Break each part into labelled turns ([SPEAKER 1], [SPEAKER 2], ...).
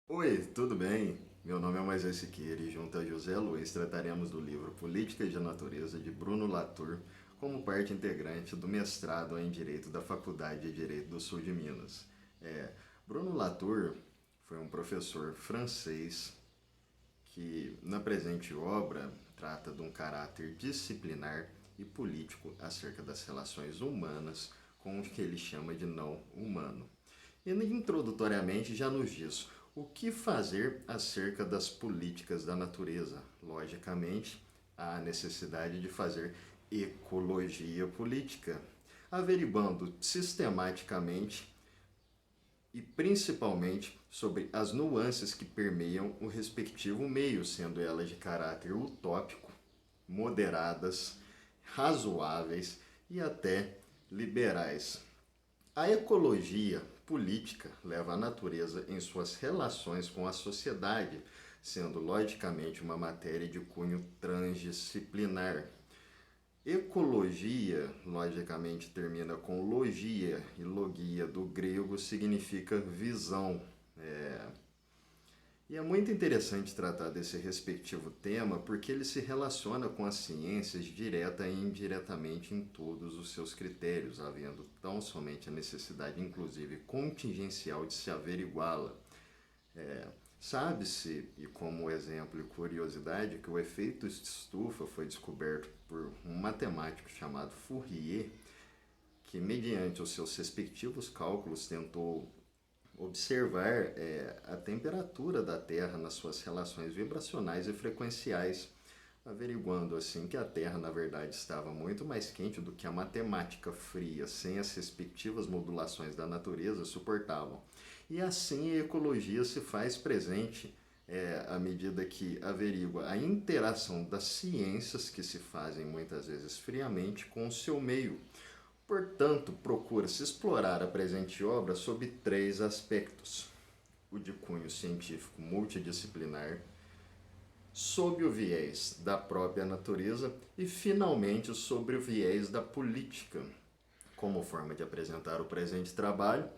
[SPEAKER 1] Oi, tudo bem? Meu nome é Moisés Siqueira e junto a José Luiz trataremos do livro Políticas de Natureza de Bruno Latour como parte integrante do mestrado em Direito da Faculdade de Direito do Sul de Minas. É, Bruno Latour foi um professor francês que, na presente obra, trata de um caráter disciplinar e político acerca das relações humanas com o que ele chama de não humano. E introdutoriamente já nos diz o que fazer acerca das políticas da natureza. Logicamente, há a necessidade de fazer ecologia política, averiguando sistematicamente e principalmente sobre as nuances que permeiam o respectivo meio, sendo elas de caráter utópico, moderadas, razoáveis e até liberais. A ecologia política leva a natureza em suas relações com a sociedade, sendo logicamente uma matéria de cunho transdisciplinar. Ecologia, logicamente, termina com logia, e logia do grego significa visão. E é muito interessante tratar desse respectivo tema porque ele se relaciona com as ciências direta e indiretamente em todos os seus critérios, havendo tão somente a necessidade, inclusive contingencial, de se averiguá-la. Sabe-se, e como exemplo e curiosidade, que o efeito estufa foi descoberto por um matemático chamado Fourier, que, mediante os seus respectivos cálculos, tentou observar a temperatura da Terra nas suas relações vibracionais e frequenciais, averiguando assim que a Terra na verdade estava muito mais quente do que a matemática fria, sem as respectivas modulações da natureza, suportavam. E assim a ecologia se faz presente à medida que averigua a interação das ciências, que se fazem muitas vezes friamente, com o seu meio. Portanto, procura-se explorar a presente obra sob três aspectos: o de cunho científico multidisciplinar, sob o viés da própria natureza e, finalmente, sobre o viés da política. Como forma de apresentar o presente trabalho,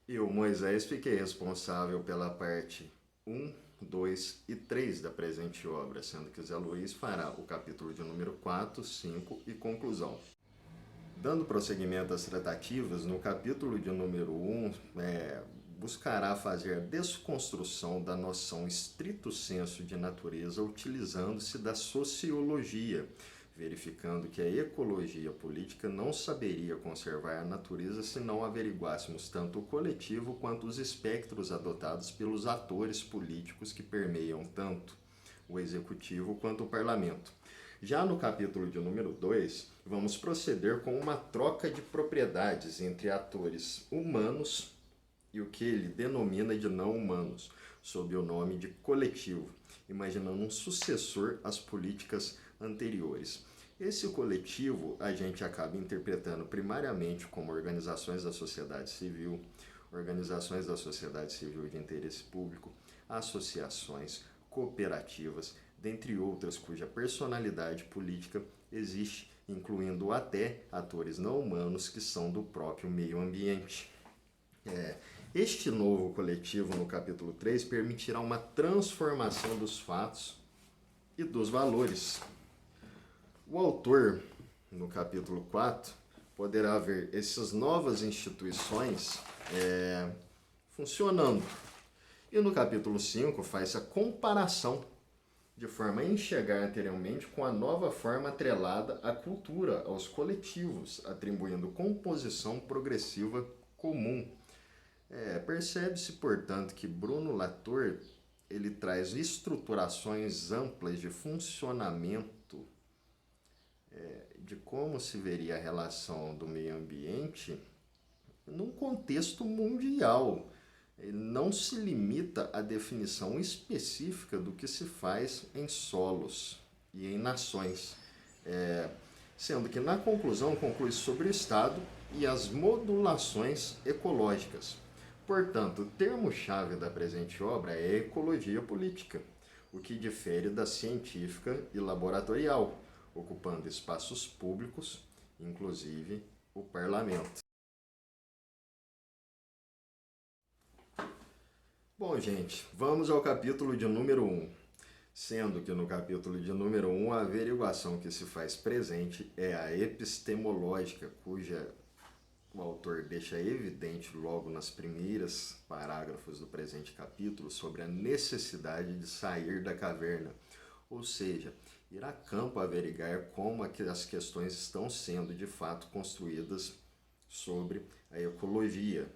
[SPEAKER 1] eu, Moisés, fiquei responsável pela parte um, 2 e 3 da presente obra, sendo que Zé Luiz fará o capítulo de número 4, 5 e conclusão. Dando prosseguimento às tratativas, no capítulo de número 1, buscará fazer a desconstrução da noção estrito sensu de natureza utilizando-se da sociologia, verificando que a ecologia política não saberia conservar a natureza se não averiguássemos tanto o coletivo quanto os espectros adotados pelos atores políticos que permeiam tanto o executivo quanto o parlamento. Já no capítulo de número 2, vamos proceder com uma troca de propriedades entre atores humanos e o que ele denomina de não humanos, sob o nome de coletivo, imaginando um sucessor às políticas anteriores. Esse coletivo a gente acaba interpretando primariamente como organizações da sociedade civil, organizações da sociedade civil de interesse público, associações, cooperativas, dentre outras cuja personalidade política existe, incluindo até atores não humanos que são do próprio meio ambiente. Este novo coletivo, no capítulo 3, permitirá uma transformação dos fatos e dos valores. O autor, no capítulo 4, poderá ver essas novas instituições funcionando. E no capítulo 5 faz a comparação de forma a enxergar anteriormente com a nova forma atrelada à cultura, aos coletivos, atribuindo composição progressiva comum. Percebe-se, portanto, que Bruno Latour ele traz estruturações amplas de funcionamento de como se veria a relação do meio ambiente num contexto mundial. Ele não se limita à definição específica do que se faz em solos e em nações, sendo que na conclusão conclui sobre o Estado e as modulações ecológicas. Portanto, o termo-chave da presente obra é ecologia política, o que difere da científica e laboratorial, ocupando espaços públicos, inclusive o parlamento. Bom, gente, vamos ao capítulo de número um. Sendo que no capítulo de número um a averiguação que se faz presente é a epistemológica, cuja o autor deixa evidente logo nas primeiras parágrafos do presente capítulo sobre a necessidade de sair da caverna, ou seja, ir a campo averiguar como as questões estão sendo de fato construídas sobre a ecologia.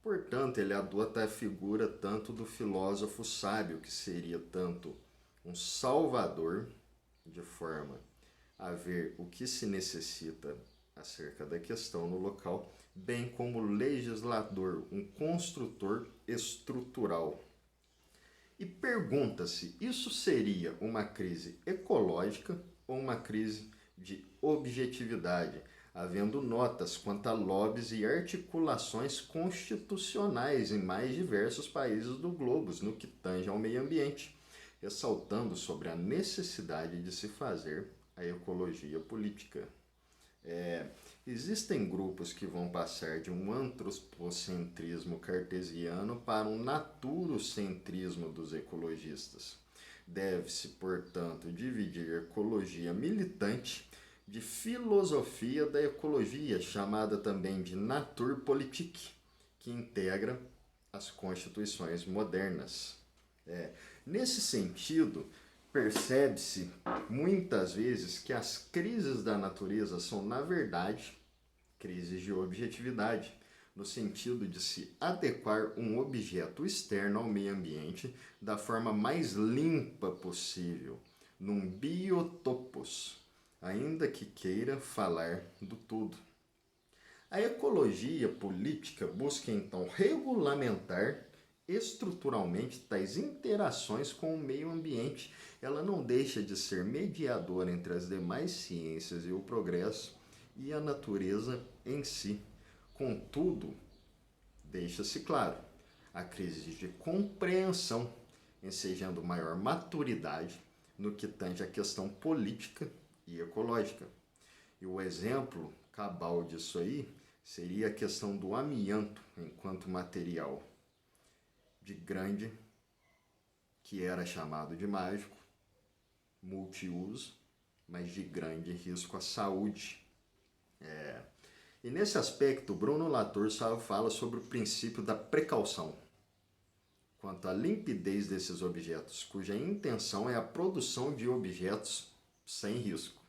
[SPEAKER 1] Portanto, ele adota a figura tanto do filósofo sábio, que seria tanto um salvador, de forma a ver o que se necessita acerca da questão no local, bem como legislador, um construtor estrutural. E pergunta-se, isso seria uma crise ecológica ou uma crise de objetividade, havendo notas quanto a lobbies e articulações constitucionais em mais diversos países do globo no que tange ao meio ambiente, ressaltando sobre a necessidade de se fazer a ecologia política. Existem grupos que vão passar de um antropocentrismo cartesiano para um naturocentrismo dos ecologistas. Deve-se, portanto, dividir a ecologia militante de filosofia da ecologia, chamada também de Naturpolitik, que integra as constituições modernas. Nesse sentido, percebe-se muitas vezes que as crises da natureza são, na verdade, crises de objetividade, no sentido de se adequar um objeto externo ao meio ambiente da forma mais limpa possível, num biotopos, ainda que queira falar do todo. A ecologia política busca então regulamentar estruturalmente tais interações com o meio ambiente. Ela não deixa de ser mediadora entre as demais ciências e o progresso e a natureza em si. Contudo, deixa-se claro, a crise de compreensão, ensejando maior maturidade no que tange a questão política e ecológica. E o exemplo cabal disso aí seria a questão do amianto enquanto material de grande, que era chamado de mágico, multiuso, mas de grande risco à saúde. E nesse aspecto, Bruno Latour fala sobre o princípio da precaução, quanto à limpidez desses objetos, cuja intenção é a produção de objetos sem risco.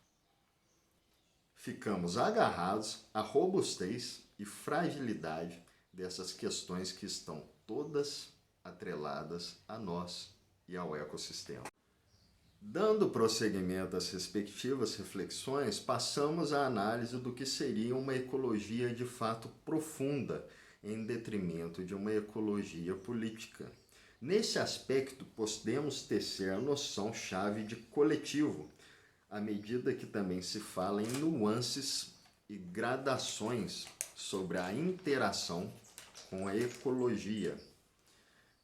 [SPEAKER 1] Ficamos agarrados à robustez e fragilidade dessas questões que estão todas atreladas a nós e ao ecossistema. Dando prosseguimento às respectivas reflexões, passamos à análise do que seria uma ecologia de fato profunda, em detrimento de uma ecologia política. Nesse aspecto, podemos tecer a noção-chave de coletivo, à medida que também se fala em nuances e gradações sobre a interação com a ecologia,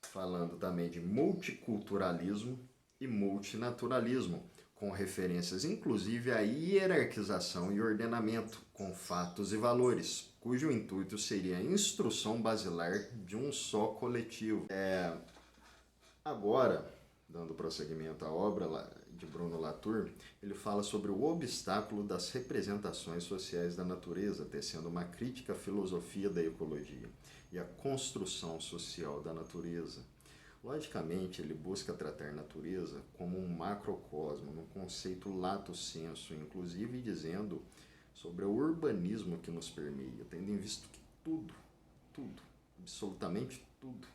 [SPEAKER 1] falando também de multiculturalismo e multinaturalismo, com referências inclusive à hierarquização e ordenamento, com fatos e valores, cujo intuito seria a instrução basilar de um só coletivo. Agora, dando prosseguimento à obra de Bruno Latour, ele fala sobre o obstáculo das representações sociais da natureza, tecendo uma crítica à filosofia da ecologia e à construção social da natureza. Logicamente, ele busca tratar a natureza como um macrocosmo, num conceito lato sensu, inclusive dizendo sobre o urbanismo que nos permeia, tendo em vista que tudo, absolutamente tudo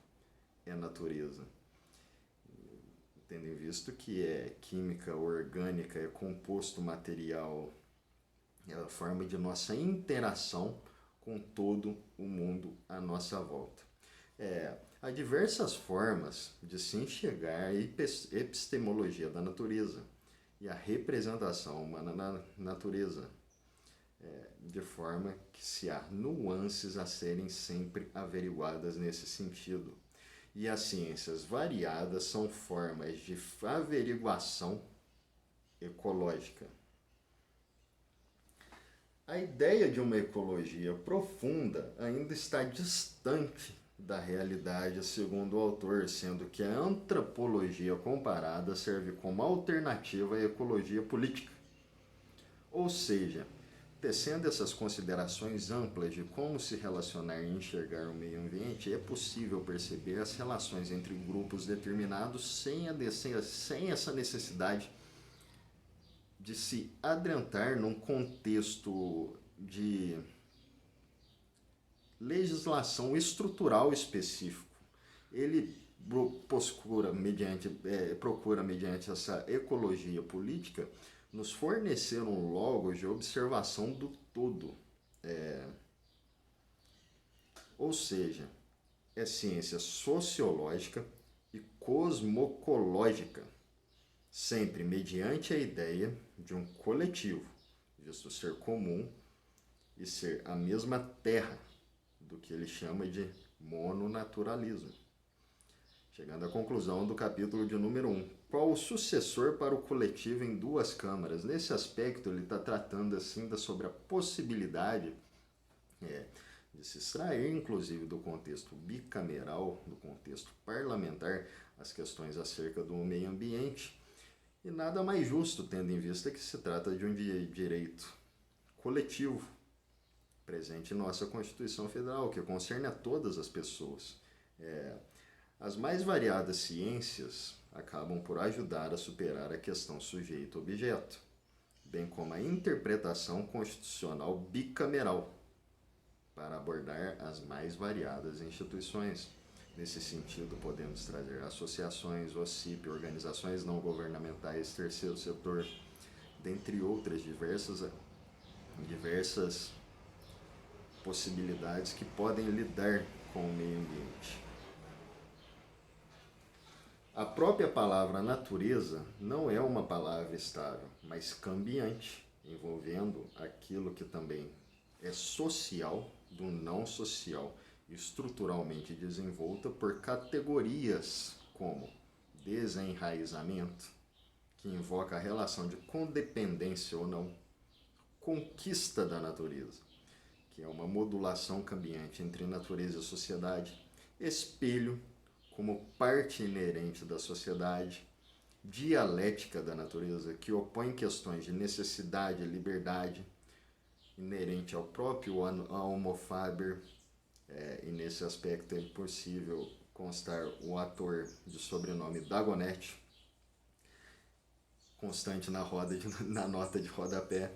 [SPEAKER 1] é natureza. Tendo em vista que é química orgânica, é composto material, é a forma de nossa interação com todo o mundo à nossa volta. Há diversas formas de se enxergar a epistemologia da natureza e a representação humana na natureza, de forma que se há nuances a serem sempre averiguadas nesse sentido. E as ciências variadas são formas de averiguação ecológica. A ideia de uma ecologia profunda ainda está distante da realidade segundo o autor, sendo que a antropologia comparada serve como alternativa à ecologia política. Ou seja, tecendo essas considerações amplas de como se relacionar e enxergar o meio ambiente, é possível perceber as relações entre grupos determinados sem essa necessidade de se adentrar num contexto de legislação estrutural específico. Ele procura, mediante essa ecologia política, nos fornecer um logos de observação do todo. Ou seja, é ciência sociológica e cosmocológica, sempre mediante a ideia de um coletivo, visto ser comum e ser a mesma terra, do que ele chama de mononaturalismo. Chegando à conclusão do capítulo de número 1. Qual o sucessor para o coletivo em duas câmaras? Nesse aspecto, ele está tratando assim sobre a possibilidade de se extrair, inclusive, do contexto bicameral, do contexto parlamentar, as questões acerca do meio ambiente. E nada mais justo, tendo em vista que se trata de um direito coletivo, presente em nossa Constituição Federal, que concerne a todas as pessoas. As mais variadas ciências acabam por ajudar a superar a questão sujeito-objeto, bem como a interpretação constitucional bicameral, para abordar as mais variadas instituições. Nesse sentido, podemos trazer associações, OCIP, organizações não governamentais, terceiro setor, dentre outras diversas possibilidades que podem lidar com o meio ambiente. A própria palavra natureza não é uma palavra estável, mas cambiante, envolvendo aquilo que também é social do não social, estruturalmente desenvolta por categorias como desenraizamento, que invoca a relação de condependência ou não, conquista da natureza, que é uma modulação cambiante entre natureza e sociedade, espelho, como parte inerente da sociedade, dialética da natureza, que opõe questões de necessidade e liberdade, inerente ao próprio Homo faber, e nesse aspecto é possível constar o ator de sobrenome Dagonet, constante na nota de rodapé,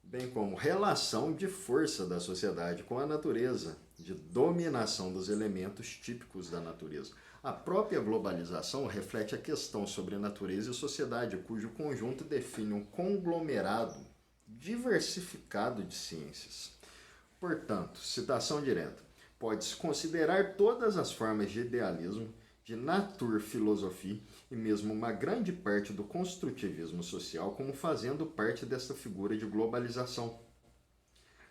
[SPEAKER 1] bem como relação de força da sociedade com a natureza, de dominação dos elementos típicos da natureza. A própria globalização reflete a questão sobre natureza e sociedade, cujo conjunto define um conglomerado diversificado de ciências. Portanto, citação direta, pode-se considerar todas as formas de idealismo, de naturfilosofia e mesmo uma grande parte do construtivismo social como fazendo parte desta figura de globalização.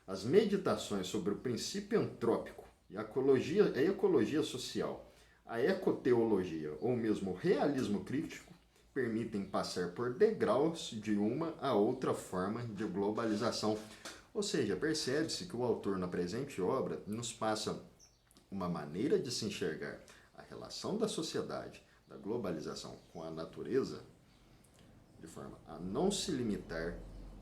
[SPEAKER 1] As meditações sobre o princípio antrópico e a ecologia social, a ecoteologia ou mesmo o realismo crítico permitem passar por degraus de uma a outra forma de globalização. Ou seja, percebe-se que o autor na presente obra nos passa uma maneira de se enxergar a relação da sociedade, da globalização com a natureza, de forma a não se limitar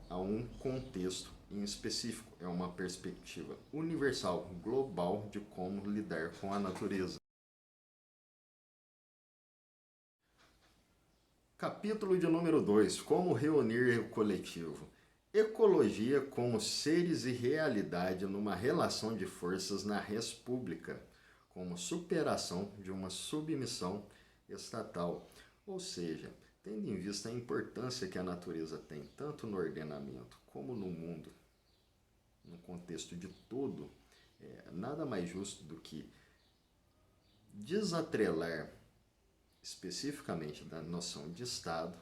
[SPEAKER 1] a um contexto em específico. É uma perspectiva universal, global, de como lidar com a natureza. Capítulo de número 2. Como reunir o coletivo. Ecologia como seres e realidade numa relação de forças na res pública, como superação de uma submissão estatal. Ou seja, tendo em vista a importância que a natureza tem, tanto no ordenamento como no mundo, no contexto de todo, nada mais justo do que desatrelar especificamente da noção de Estado,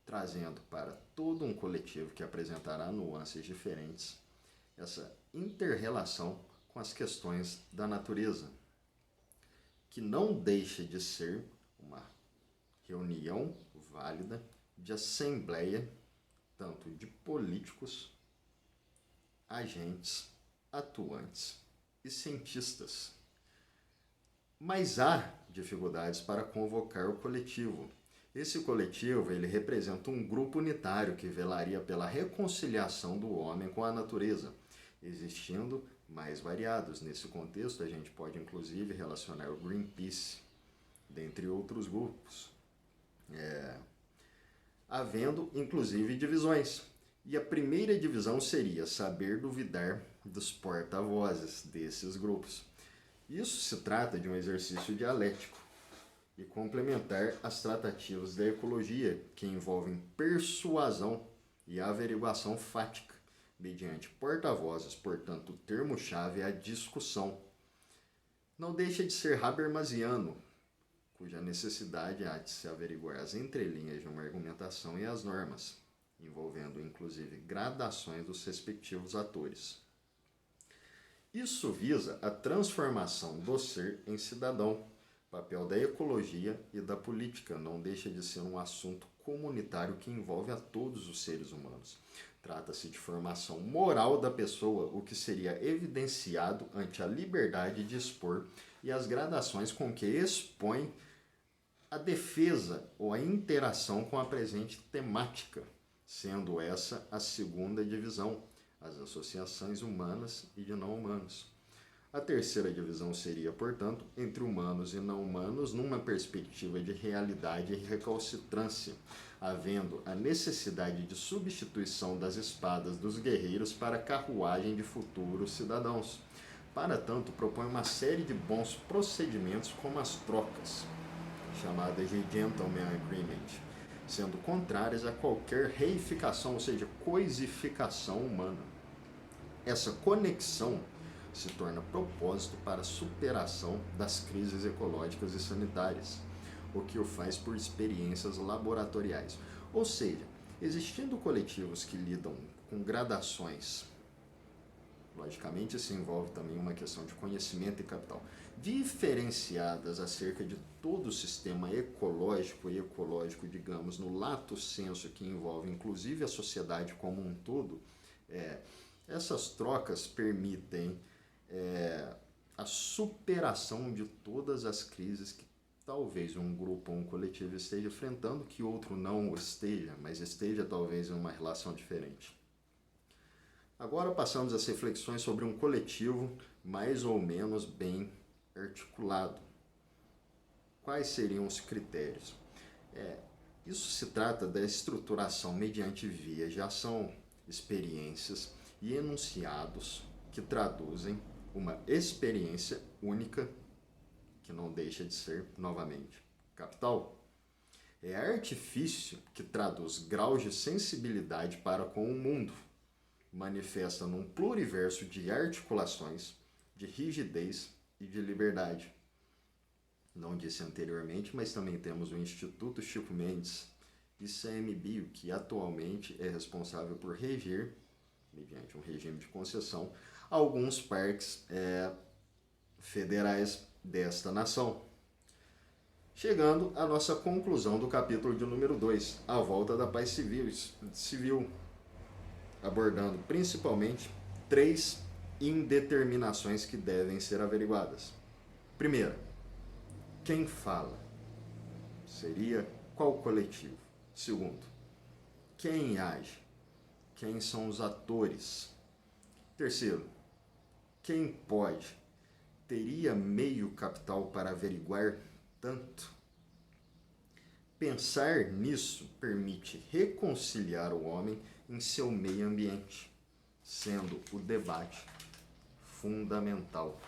[SPEAKER 1] trazendo para todo um coletivo que apresentará nuances diferentes essa inter-relação com as questões da natureza, que não deixa de ser uma reunião válida de assembleia, tanto de políticos, agentes, atuantes e cientistas, Mas há dificuldades para convocar o coletivo. Esse coletivo ele representa um grupo unitário que velaria pela reconciliação do homem com a natureza, existindo mais variados. Nesse contexto, a gente pode inclusive relacionar o Greenpeace, dentre outros grupos, havendo inclusive divisões. E a primeira divisão seria saber duvidar dos porta-vozes desses grupos. Isso se trata de um exercício dialético e complementar às tratativas da ecologia, que envolvem persuasão e averiguação fática, mediante porta-vozes. Portanto, o termo-chave é a discussão. Não deixa de ser habermasiano, cuja necessidade há de se averiguar as entrelinhas de uma argumentação e as normas, envolvendo inclusive gradações dos respectivos atores. Isso visa a transformação do ser em cidadão. O papel da ecologia e da política não deixa de ser um assunto comunitário que envolve a todos os seres humanos. Trata-se de formação moral da pessoa, o que seria evidenciado ante a liberdade de expor e as gradações com que expõe a defesa ou a interação com a presente temática, sendo essa a segunda divisão, as associações humanas e de não humanos. A terceira divisão seria, portanto, entre humanos e não humanos, numa perspectiva de realidade e recalcitrância, havendo a necessidade de substituição das espadas dos guerreiros para a carruagem de futuros cidadãos. Para tanto, propõe uma série de bons procedimentos como as trocas, chamadas de Gentleman Agreement, sendo contrárias a qualquer reificação, ou seja, coisificação humana. Essa conexão se torna propósito para a superação das crises ecológicas e sanitárias, o que o faz por experiências laboratoriais. Ou seja, existindo coletivos que lidam com gradações, logicamente isso envolve também uma questão de conhecimento e capital, diferenciadas acerca de todo o sistema ecológico e ecológico, digamos, no lato sensu, que envolve inclusive a sociedade como um todo, essas trocas permitem a superação de todas as crises que talvez um grupo ou um coletivo esteja enfrentando, que outro não esteja, mas esteja talvez em uma relação diferente. Agora passamos às reflexões sobre um coletivo mais ou menos bem articulado. Quais seriam os critérios? Isso se trata da estruturação mediante vias de ação, experiências e enunciados que traduzem uma experiência única, que não deixa de ser, novamente, capital. É artifício que traduz graus de sensibilidade para com o mundo, manifesta num pluriverso de articulações, de rigidez e de liberdade. Não disse anteriormente, mas também temos o Instituto Chico Mendes, ICMBio, que atualmente é responsável por reger, mediante um regime de concessão, alguns parques federais desta nação. Chegando à nossa conclusão do capítulo de número 2, a volta da paz civil, abordando principalmente 3 indeterminações que devem ser averiguadas. Primeira, quem fala? Seria qual coletivo? Segundo, quem age? Quem são os atores? Terceiro, quem pode? Teria meio capital para averiguar tanto? Pensar nisso permite reconciliar o homem em seu meio ambiente, sendo o debate fundamental.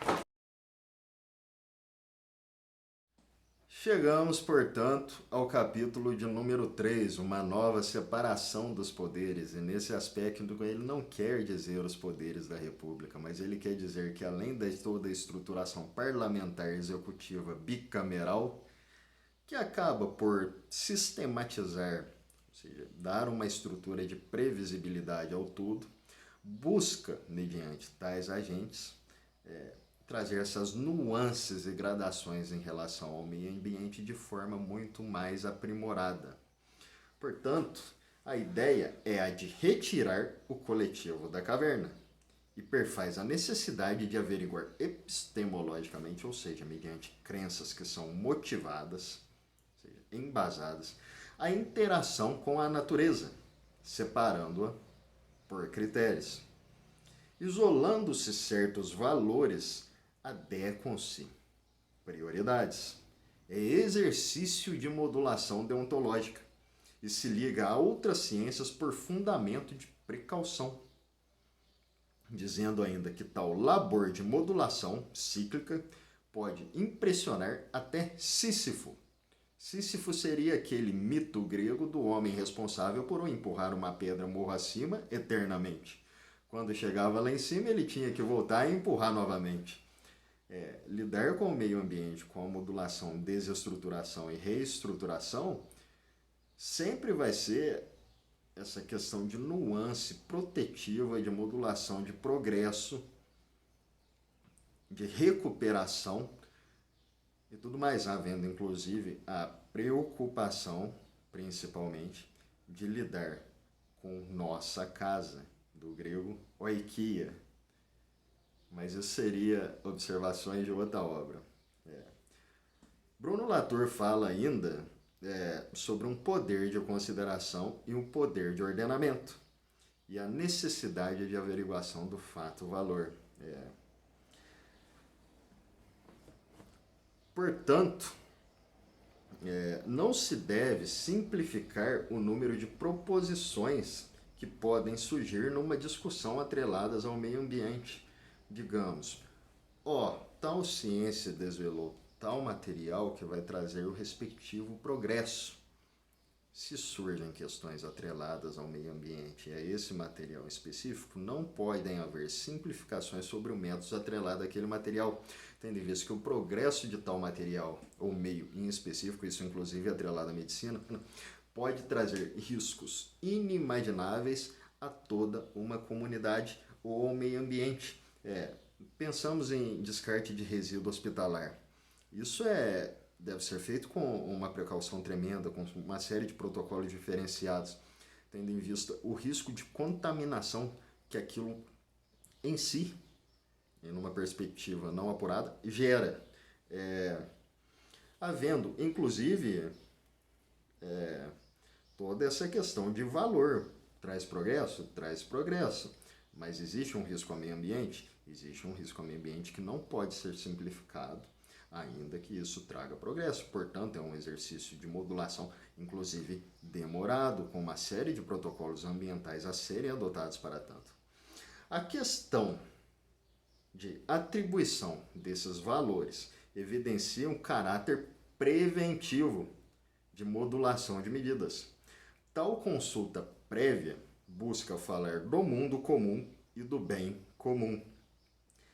[SPEAKER 1] Chegamos, portanto, ao capítulo de número 3, uma nova separação dos poderes, e nesse aspecto ele não quer dizer os poderes da República, mas ele quer dizer que além de toda a estruturação parlamentar executiva bicameral, que acaba por sistematizar, ou seja, dar uma estrutura de previsibilidade ao todo, busca, mediante tais agentes, trazer essas nuances e gradações em relação ao meio ambiente de forma muito mais aprimorada. Portanto, a ideia é a de retirar o coletivo da caverna e perfaz a necessidade de averiguar epistemologicamente, ou seja, mediante crenças que são motivadas, ou seja, embasadas, a interação com a natureza, separando-a por critérios. Isolando-se certos valores, adequam-se prioridades. É exercício de modulação deontológica e se liga a outras ciências por fundamento de precaução, dizendo ainda que tal labor de modulação cíclica pode impressionar até Sísifo. Sísifo seria aquele mito grego do homem responsável por empurrar uma pedra morro acima eternamente. Quando chegava lá em cima, ele tinha que voltar e empurrar novamente. Lidar com o meio ambiente, com a modulação, desestruturação e reestruturação, sempre vai ser essa questão de nuance protetiva, de modulação, de progresso, de recuperação e tudo mais, havendo inclusive a preocupação, principalmente, de lidar com nossa casa, do grego oikia. Mas isso seria observações de outra obra. Bruno Latour fala ainda sobre um poder de consideração e um poder de ordenamento, e a necessidade de averiguação do fato-valor. Portanto, não se deve simplificar o número de proposições que podem surgir numa discussão atreladas ao meio ambiente. Digamos, tal ciência desvelou tal material que vai trazer o respectivo progresso. Se surgem questões atreladas ao meio ambiente e a esse material específico, não podem haver simplificações sobre o método atrelado àquele material, tendo em vista que o progresso de tal material ou meio em específico, isso inclusive atrelado à medicina, pode trazer riscos inimagináveis a toda uma comunidade ou ao meio ambiente. Pensamos em descarte de resíduo hospitalar. Isso deve ser feito com uma precaução tremenda, com uma série de protocolos diferenciados, tendo em vista o risco de contaminação que aquilo em si, em uma perspectiva não apurada, gera. Havendo, inclusive, toda essa questão de valor. Traz progresso? Traz progresso. Mas existe um risco ao meio ambiente? Existe um risco ao meio ambiente que não pode ser simplificado, ainda que isso traga progresso. Portanto, é um exercício de modulação, inclusive demorado, com uma série de protocolos ambientais a serem adotados para tanto. A questão de atribuição desses valores evidencia um caráter preventivo de modulação de medidas. Tal consulta prévia busca falar do mundo comum e do bem comum.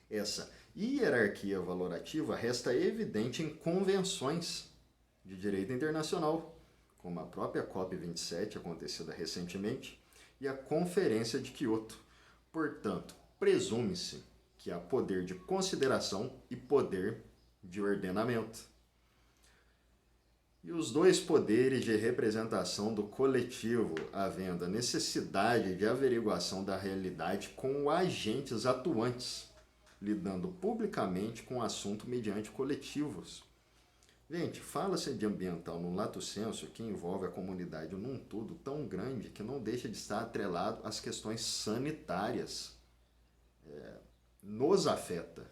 [SPEAKER 1] Essa hierarquia valorativa resta evidente em convenções de direito internacional, como a própria COP27, acontecida recentemente, e a Conferência de Quioto. Portanto, presume-se que há poder de consideração e poder de ordenamento. E os dois poderes de representação do coletivo, havendo a necessidade de averiguação da realidade com agentes atuantes, lidando publicamente com o assunto mediante coletivos. Gente, fala-se de ambiental no lato sensu que envolve a comunidade num todo tão grande que não deixa de estar atrelado às questões sanitárias. Nos afeta.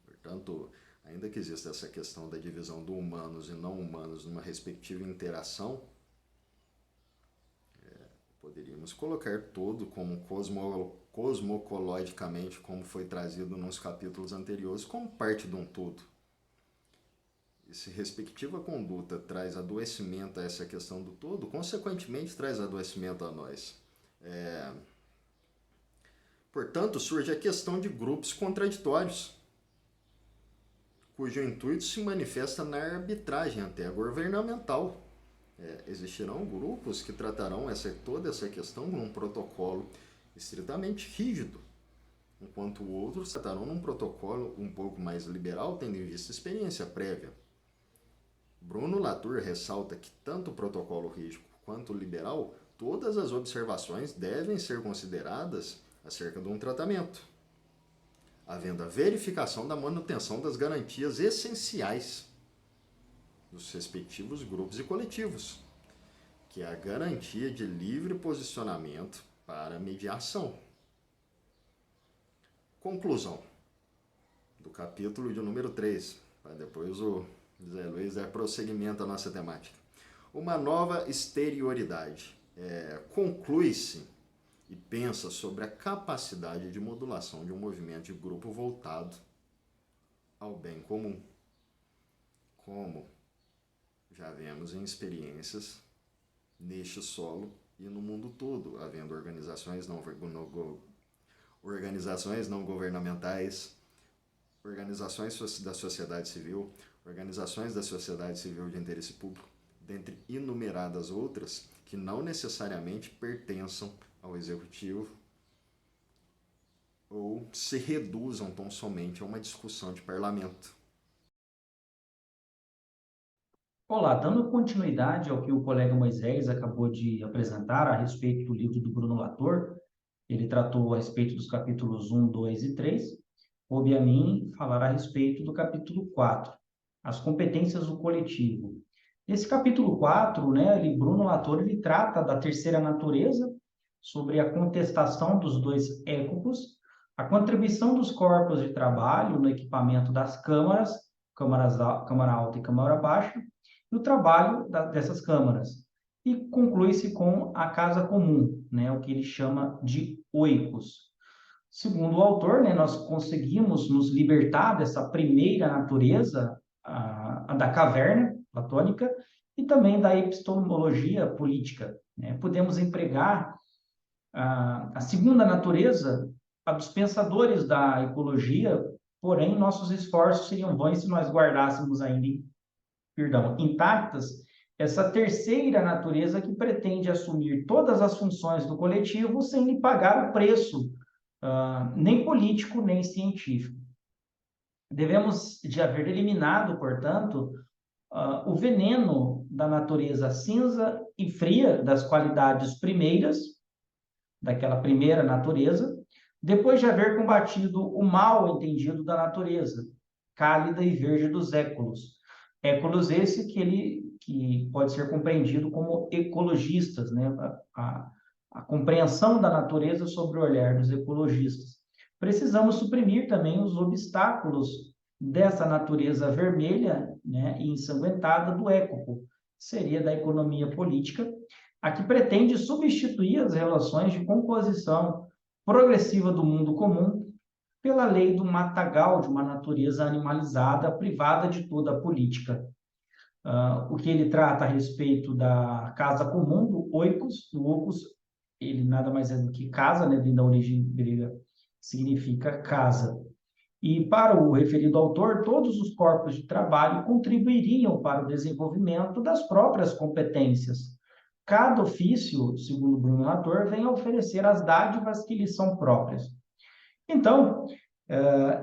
[SPEAKER 1] Portanto, ainda que exista essa questão da divisão do humanos e não humanos numa respectiva interação, poderíamos colocar todo como cosmocologicamente, como foi trazido nos capítulos anteriores, como parte de um todo. E se respectiva conduta traz adoecimento a essa questão do todo, consequentemente traz adoecimento a nós. Portanto, surge a questão de grupos contraditórios, cujo intuito se manifesta na arbitragem até governamental. Existirão grupos que tratarão toda essa questão num protocolo estritamente rígido, enquanto outros tratarão num protocolo um pouco mais liberal, tendo em vista a experiência prévia. Bruno Latour ressalta que tanto o protocolo rígido quanto o liberal, todas as observações devem ser consideradas acerca de um tratamento, havendo a verificação da manutenção das garantias essenciais dos respectivos grupos e coletivos, que é a garantia de livre posicionamento para mediação. Conclusão do capítulo de número 3, para depois o Zé Luiz dar prosseguimento à nossa temática. Uma nova exterioridade. Conclui-se e pensa sobre a capacidade de modulação de um movimento de grupo voltado ao bem comum, como já vemos em experiências neste solo e no mundo todo, havendo organizações não governamentais, organizações da sociedade civil, organizações da sociedade civil de interesse público, dentre inumeradas outras, que não necessariamente pertençam ao executivo ou se reduzam tão somente a uma discussão de parlamento.
[SPEAKER 2] Olá, dando continuidade ao que o colega Moisés acabou de apresentar a respeito do livro do Bruno Latour, ele tratou a respeito dos capítulos 1, 2 e 3, coube a mim falar a respeito do capítulo 4, as competências do coletivo. Nesse capítulo 4, Bruno Latour ele trata da terceira natureza, sobre a contestação dos dois écopos, a contribuição dos corpos de trabalho no equipamento das câmaras, Câmara Alta e Câmara Baixa, e o trabalho dessas câmaras. E conclui-se com a casa comum, o que ele chama de oikos. Segundo o autor, nós conseguimos nos libertar dessa primeira natureza, a da caverna platônica, e também da epistemologia política. Podemos empregar a segunda natureza a dos pensadores da ecologia, porém, nossos esforços seriam vãos se nós guardássemos ainda, intactas, essa terceira natureza que pretende assumir todas as funções do coletivo sem lhe pagar o preço, nem político, nem científico. Devemos de haver eliminado, portanto, o veneno da natureza cinza e fria das qualidades primeiras, daquela primeira natureza, depois de haver combatido o mal entendido da natureza, cálida e verde dos écolos. Écolos esse que pode ser compreendido como ecologistas, a compreensão da natureza sobre o olhar dos ecologistas. Precisamos suprimir também os obstáculos dessa natureza vermelha, e ensanguentada do écopo, seria da economia política, a que pretende substituir as relações de composição progressiva do mundo comum pela lei do matagal, de uma natureza animalizada, privada de toda a política. O que ele trata a respeito da casa comum, do oikos, ele nada mais é do que casa, vindo da origem grega, significa casa. E para o referido autor, todos os corpos de trabalho contribuiriam para o desenvolvimento das próprias competências. Cada ofício, segundo Bruno Latour, vem a oferecer as dádivas que lhe são próprias. Então,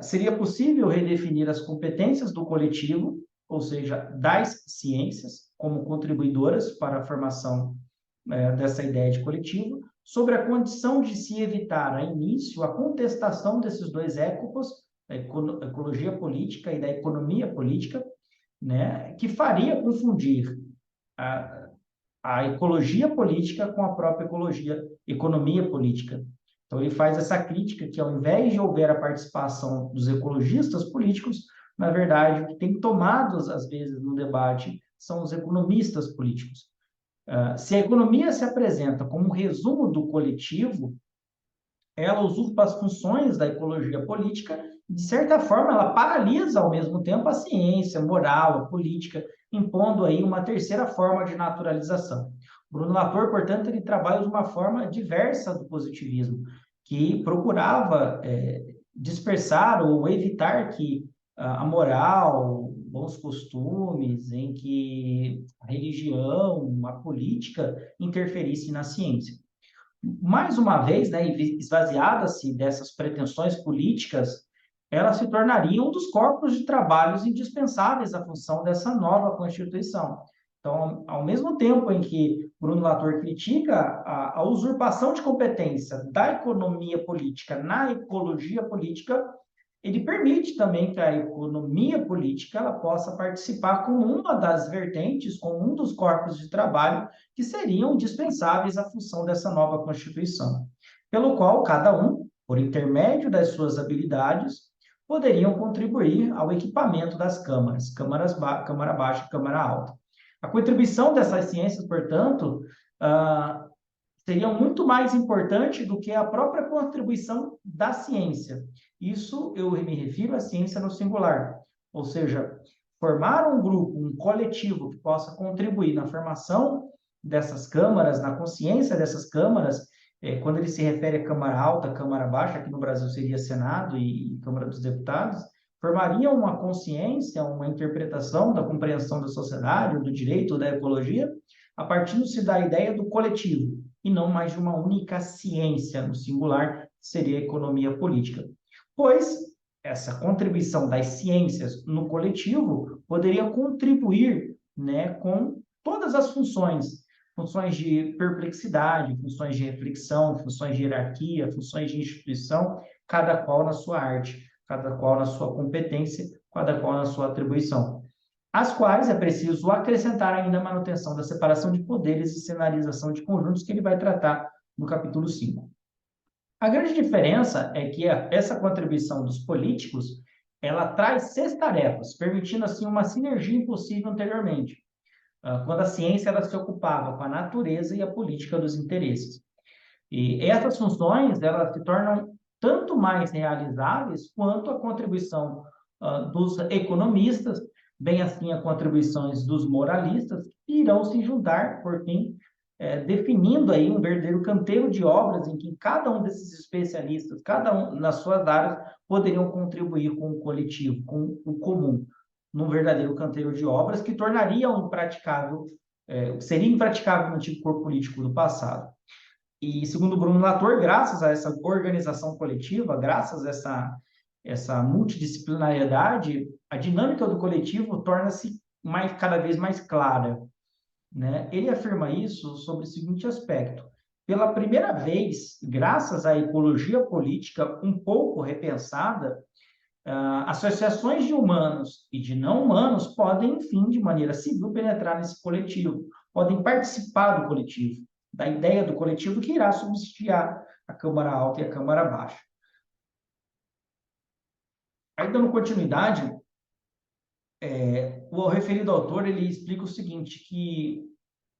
[SPEAKER 2] seria possível redefinir as competências do coletivo, ou seja, das ciências, como contribuidoras para a formação dessa ideia de coletivo, sobre a condição de se evitar, a início, a contestação desses dois écopos, da ecologia política e da economia política, que faria confundir a ecologia política com a própria economia política. Então, ele faz essa crítica que, ao invés de houver a participação dos ecologistas políticos, na verdade, o que tem tomado, às vezes, no debate são os economistas políticos. Se a economia se apresenta como um resumo do coletivo, ela usurpa as funções da ecologia política e, de certa forma, ela paralisa, ao mesmo tempo, a ciência, a moral, a política, impondo aí uma terceira forma de naturalização. Bruno Latour, portanto, ele trabalha de uma forma diversa do positivismo, que procurava dispersar ou evitar que a moral, bons costumes, em que a religião, a política interferisse na ciência. Mais uma vez, esvaziada-se dessas pretensões políticas, ela se tornaria um dos corpos de trabalhos indispensáveis à função dessa nova Constituição, Então, ao mesmo tempo em que Bruno Latour critica a usurpação de competência da economia política na ecologia política, ele permite também que a economia política ela possa participar como uma das vertentes, como um dos corpos de trabalho que seriam indispensáveis à função dessa nova Constituição, pelo qual cada um, por intermédio das suas habilidades, poderiam contribuir ao equipamento das câmaras, Câmara Baixa e Câmara Alta. A contribuição dessas ciências, portanto, seria muito mais importante do que a própria contribuição da ciência. Isso eu me refiro à ciência no singular, ou seja, formar um grupo, um coletivo que possa contribuir na formação dessas câmaras, na consciência dessas câmaras, quando ele se refere à Câmara Alta, Câmara Baixa, aqui no Brasil seria Senado e Câmara dos Deputados, formaria uma consciência, uma interpretação da compreensão da sociedade, do direito, da ecologia, a partir da ideia do coletivo, e não mais de uma única ciência no singular, que seria a economia política. Pois essa contribuição das ciências no coletivo poderia contribuir, né, com todas as funções de perplexidade, funções de reflexão, funções de hierarquia, funções de instituição, cada qual na sua arte, cada qual na sua competência, cada qual na sua atribuição, às quais é preciso acrescentar ainda a manutenção da separação de poderes e cenarização de conjuntos que ele vai tratar no capítulo 5. A grande diferença é que essa contribuição dos políticos, ela traz 6 tarefas, permitindo assim uma sinergia impossível anteriormente, quando a ciência ela se ocupava com a natureza e a política dos interesses. E essas funções, elas se tornam tanto mais realizáveis quanto a contribuição dos economistas, bem assim as contribuições dos moralistas, que irão se juntar, por fim, definindo aí um verdadeiro canteiro de obras em que cada um desses especialistas, cada um nas suas áreas, poderiam contribuir com o coletivo, com o comum, num verdadeiro canteiro de obras que tornariam impraticável, seria impraticável no antigo corpo político do passado. E, segundo Bruno Latour, graças a essa organização coletiva, graças a essa multidisciplinariedade, a dinâmica do coletivo torna-se cada vez mais clara, né? Ele afirma isso sobre o seguinte aspecto: pela primeira vez, graças à ecologia política um pouco repensada, associações de humanos e de não humanos podem, enfim, de maneira civil, penetrar nesse coletivo, podem participar do coletivo, da ideia do coletivo que irá substituir a Câmara Alta e a Câmara Baixa. Aí, dando continuidade, o referido autor ele explica o seguinte, que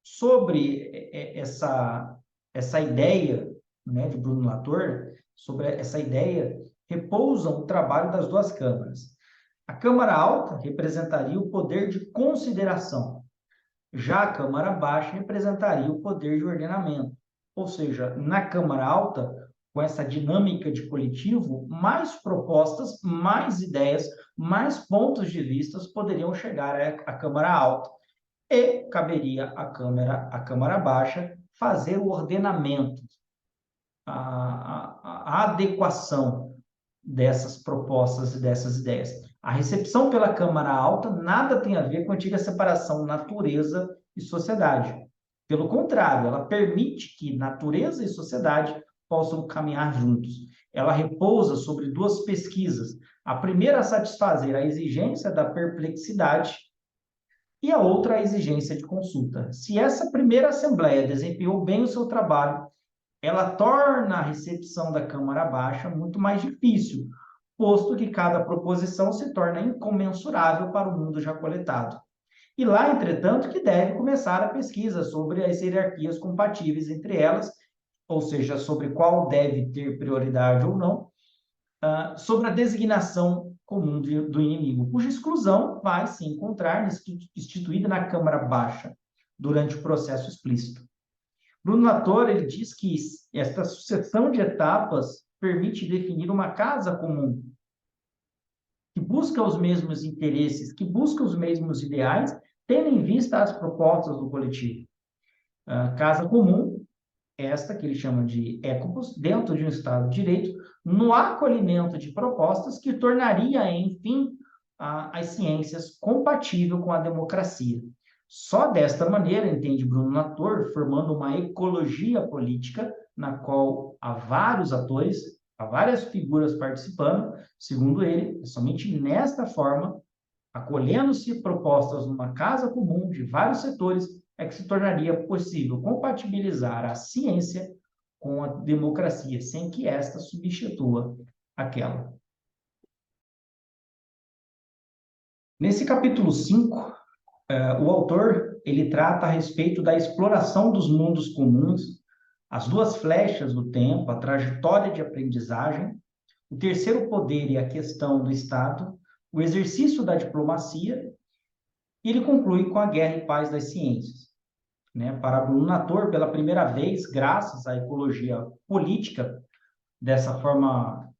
[SPEAKER 2] sobre essa ideia, né, de Bruno Latour, sobre essa ideia, repousa o trabalho das duas câmaras. A Câmara Alta representaria o poder de consideração, já a Câmara Baixa representaria o poder de ordenamento. Ou seja, na Câmara Alta, com essa dinâmica de coletivo, mais propostas, mais ideias, mais pontos de vista poderiam chegar à Câmara Alta. E caberia à Câmara Baixa fazer o ordenamento, a adequação dessas propostas e dessas ideias. A recepção pela Câmara Alta nada tem a ver com a antiga separação natureza e sociedade. Pelo contrário, ela permite que natureza e sociedade possam caminhar juntos. Ela repousa sobre 2 pesquisas. A primeira a satisfazer a exigência da perplexidade e a outra a exigência de consulta. Se essa primeira Assembleia desempenhou bem o seu trabalho, ela torna a recepção da Câmara Baixa muito mais difícil, posto que cada proposição se torna incomensurável para o mundo já coletado. E lá, entretanto, que deve começar a pesquisa sobre as hierarquias compatíveis entre elas, ou seja, sobre qual deve ter prioridade ou não, sobre a designação comum do inimigo, cuja exclusão vai se encontrar instituída na Câmara Baixa durante o processo explícito. Bruno Latour ele diz que esta sucessão de etapas permite definir uma casa comum, que busca os mesmos interesses, que busca os mesmos ideais, tendo em vista as propostas do coletivo. Casa comum, esta que ele chama de ecopos, dentro de um Estado de Direito, no acolhimento de propostas que tornaria, enfim, as ciências compatível com a democracia. Só desta maneira, entende Bruno Latour, formando uma ecologia política na qual há vários atores, há várias figuras participando, segundo ele, somente nesta forma, acolhendo-se propostas numa casa comum de vários setores, é que se tornaria possível compatibilizar a ciência com a democracia, sem que esta substitua aquela. Nesse capítulo 5, o autor ele trata a respeito da exploração dos mundos comuns, as duas flechas do tempo, a trajetória de aprendizagem, o terceiro poder e a questão do Estado, o exercício da diplomacia, e ele conclui com a guerra e paz das ciências. Né? Para Bruno Latour, pela primeira vez, graças à ecologia política, dessa forma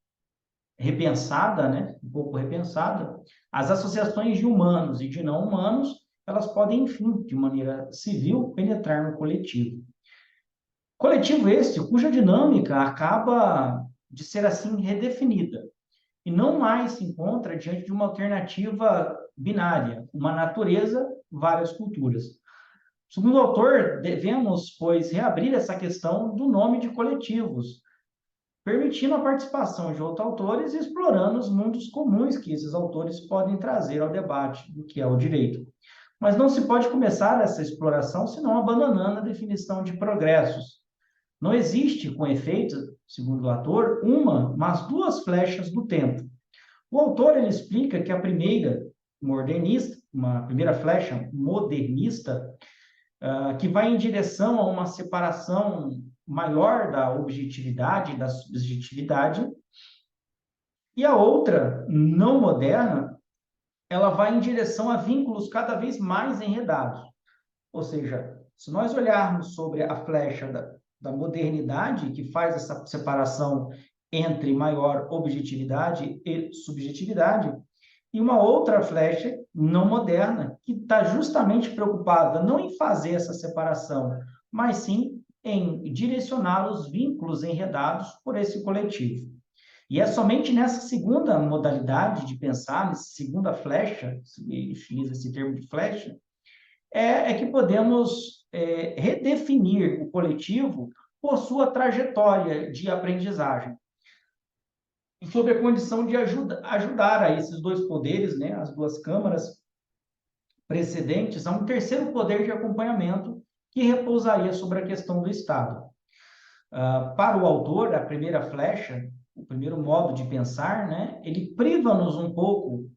[SPEAKER 2] repensada, né? Um pouco repensada, as associações de humanos e de não humanos, elas podem, enfim, de maneira civil, penetrar no coletivo. Coletivo este, cuja dinâmica acaba de ser assim redefinida e não mais se encontra diante de uma alternativa binária, uma natureza, várias culturas. Segundo o autor, devemos, pois, reabrir essa questão do nome de coletivos, permitindo a participação de outros autores e explorando os mundos comuns que esses autores podem trazer ao debate do que é o direito. Mas não se pode começar essa exploração senão abandonando a definição de progressos. Não existe, com efeito, segundo o autor, uma, mas duas flechas do tempo. O autor ele explica que a primeira, modernista, uma primeira flecha modernista, que vai em direção a uma separação maior da objetividade e da subjetividade, e a outra, não moderna, ela vai em direção a vínculos cada vez mais enredados. Ou seja, se nós olharmos sobre a flecha da modernidade, que faz essa separação entre maior objetividade e subjetividade, e uma outra flecha não moderna, que está justamente preocupada não em fazer essa separação, mas sim em direcionar os vínculos enredados por esse coletivo. E é somente nessa segunda modalidade de pensar, nessa segunda flecha, se utiliza esse termo de flecha, é que podemos redefinir o coletivo por sua trajetória de aprendizagem, sob a condição de ajudar a esses dois poderes, né, as duas câmaras precedentes, a um terceiro poder de acompanhamento que repousaria sobre a questão do Estado. Para o autor, a primeira flecha, o primeiro modo de pensar, né, ele priva-nos um pouco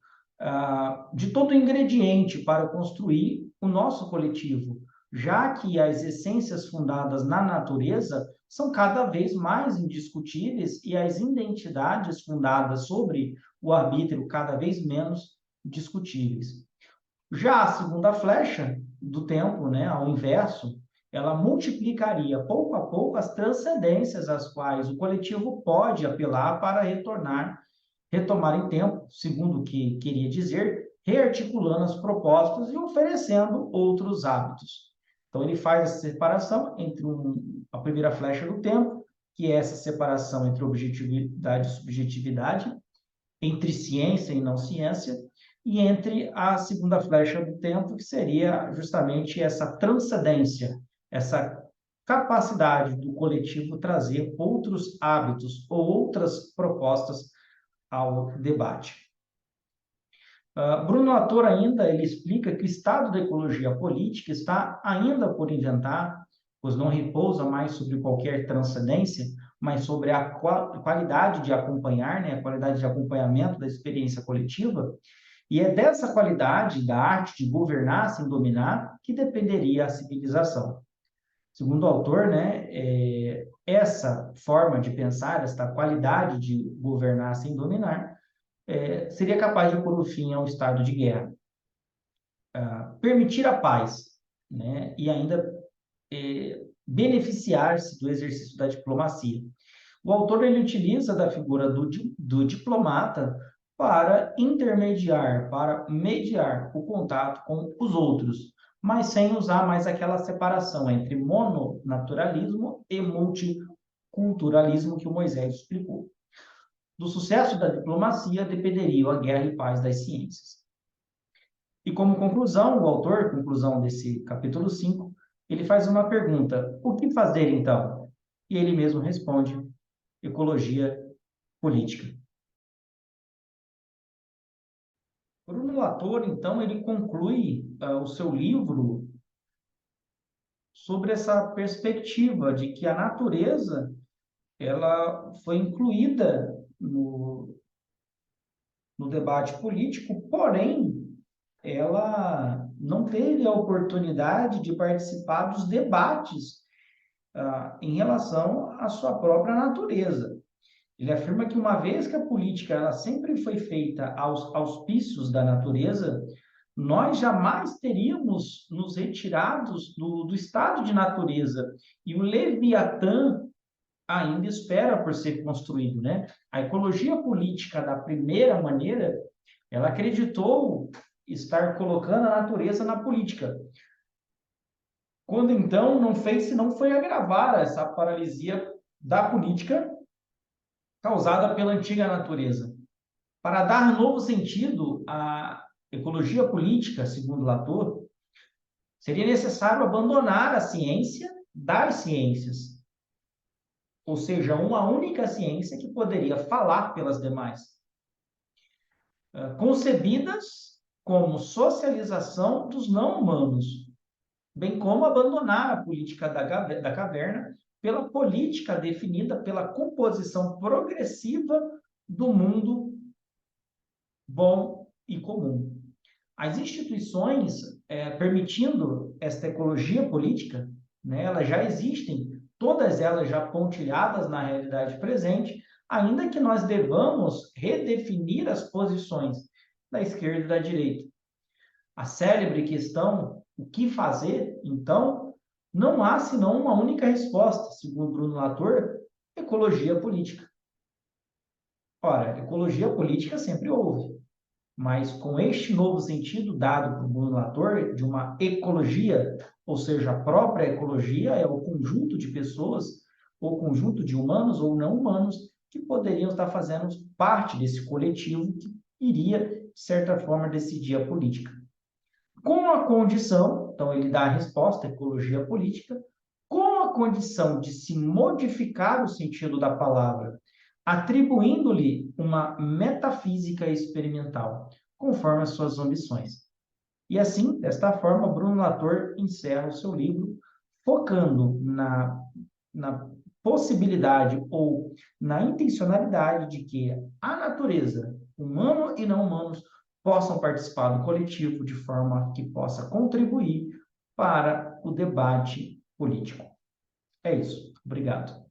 [SPEAKER 2] de todo o ingrediente para construir o nosso coletivo, já que as essências fundadas na natureza são cada vez mais indiscutíveis e as identidades fundadas sobre o arbítrio cada vez menos discutíveis. Já a segunda flecha do tempo, né, ao inverso, ela multiplicaria pouco a pouco as transcendências às quais o coletivo pode apelar para retomar em tempo, segundo o que queria dizer, rearticulando as propostas e oferecendo outros hábitos. Então, ele faz essa separação entre a primeira flecha do tempo, que é essa separação entre objetividade e subjetividade, entre ciência e não ciência, e entre a segunda flecha do tempo, que seria justamente essa transcendência, essa capacidade do coletivo trazer outros hábitos ou outras propostas ao debate. Bruno Latour ainda ele explica que o estado da ecologia política está ainda por inventar, pois não repousa mais sobre qualquer transcendência, mas sobre a qualidade de acompanhar, né, a qualidade de acompanhamento da experiência coletiva, e é dessa qualidade da arte de governar sem dominar que dependeria a civilização. Segundo o autor, né, essa forma de pensar, esta qualidade de governar sem dominar, seria capaz de pôr um fim ao estado de guerra. Permitir a paz, né, e ainda beneficiar-se do exercício da diplomacia. O autor ele utiliza da figura do diplomata para intermediar, para mediar o contato com os outros, mas sem usar mais aquela separação entre mononaturalismo e multiculturalismo que o Moisés explicou. Do sucesso da diplomacia dependeriam a guerra e paz das ciências. E como conclusão, o autor, conclusão desse capítulo 5, ele faz uma pergunta: o que fazer então? E ele mesmo responde: ecologia política. Bruno Latour, então, ele conclui o seu livro sobre essa perspectiva de que a natureza ela foi incluída no debate político, porém, ela não teve a oportunidade de participar dos debates em relação à sua própria natureza. Ele afirma que uma vez que a política ela sempre foi feita aos auspícios da natureza, nós jamais teríamos nos retirados do estado de natureza. E o Leviatã ainda espera por ser construído, né? A ecologia política da primeira maneira, ela acreditou estar colocando a natureza na política. Quando então não fez senão foi agravar essa paralisia da política causada pela antiga natureza. Para dar novo sentido à ecologia política, segundo Latour, seria necessário abandonar a ciência das ciências, ou seja, uma única ciência que poderia falar pelas demais, concebidas como socialização dos não-humanos, bem como abandonar a política da caverna pela política definida pela composição progressiva do mundo bom e comum. As instituições, permitindo esta ecologia política, né, elas já existem, todas elas já pontilhadas na realidade presente, ainda que nós devamos redefinir as posições da esquerda e da direita. A célebre questão, o que fazer, então, não há senão uma única resposta, segundo Bruno Latour, ecologia política. Ora, ecologia política sempre houve, mas com este novo sentido dado por Bruno Latour, de uma ecologia, ou seja, a própria ecologia é o conjunto de pessoas, ou conjunto de humanos ou não humanos, que poderiam estar fazendo parte desse coletivo que iria, de certa forma, decidir a política. Com a condição, então ele dá a resposta, ecologia política, com a condição de se modificar o sentido da palavra, atribuindo-lhe uma metafísica experimental, conforme as suas ambições. E assim, desta forma, Bruno Latour encerra o seu livro, focando na possibilidade ou na intencionalidade de que a natureza, humano e não humanos, possam participar do coletivo de forma que possa contribuir para o debate político. É isso. Obrigado.